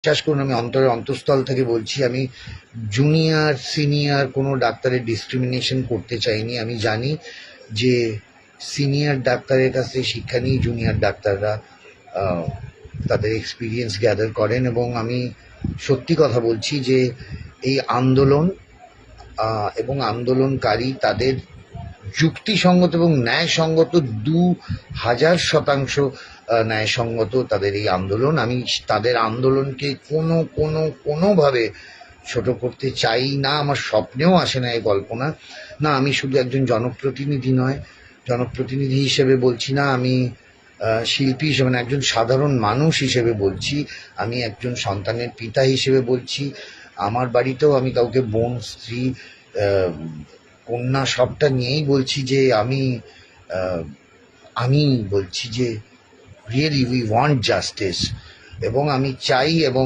বিশ্বাস করুন, আমি অন্তঃস্থল থেকে বলছি, আমি জুনিয়র সিনিয়র কোনো ডাক্তারের ডিসক্রিমিনেশন করতে চাইনি। আমি জানি যে সিনিয়র ডাক্তারের কাছ থেকে শিক্ষা নিয়ে জুনিয়র ডাক্তাররা তাদের এক্সপিরিয়েন্স গ্যাদার করেন, এবং আমি সত্যি কথা বলছি যে এই আন্দোলন এবং আন্দোলনকারী তাদের যুক্তিসঙ্গত এবং ন্যায়সঙ্গত 2000% ন্যায়সঙ্গত তাদের এই আন্দোলন। আমি তাদের আন্দোলনকে কোনোভাবে ছোট করতে চাই না, আমার স্বপ্নেও আসে না এই কল্পনা। না, আমি শুধু একজন জনপ্রতিনিধি নয়, জনপ্রতিনিধি হিসেবে বলছি না, আমি শিল্পী হিসেবে না, একজন সাধারণ মানুষ হিসেবে বলছি, আমি একজন সন্তানের পিতা হিসেবে বলছি। আমার বাড়িতেও আমি কাউকে বোন, স্ত্রী, কন্যা সবটা নিয়েই বলছি যে আমি বলছি যে রিয়েলি উই ওয়ান্ট জাস্টিস, এবং আমি চাই, এবং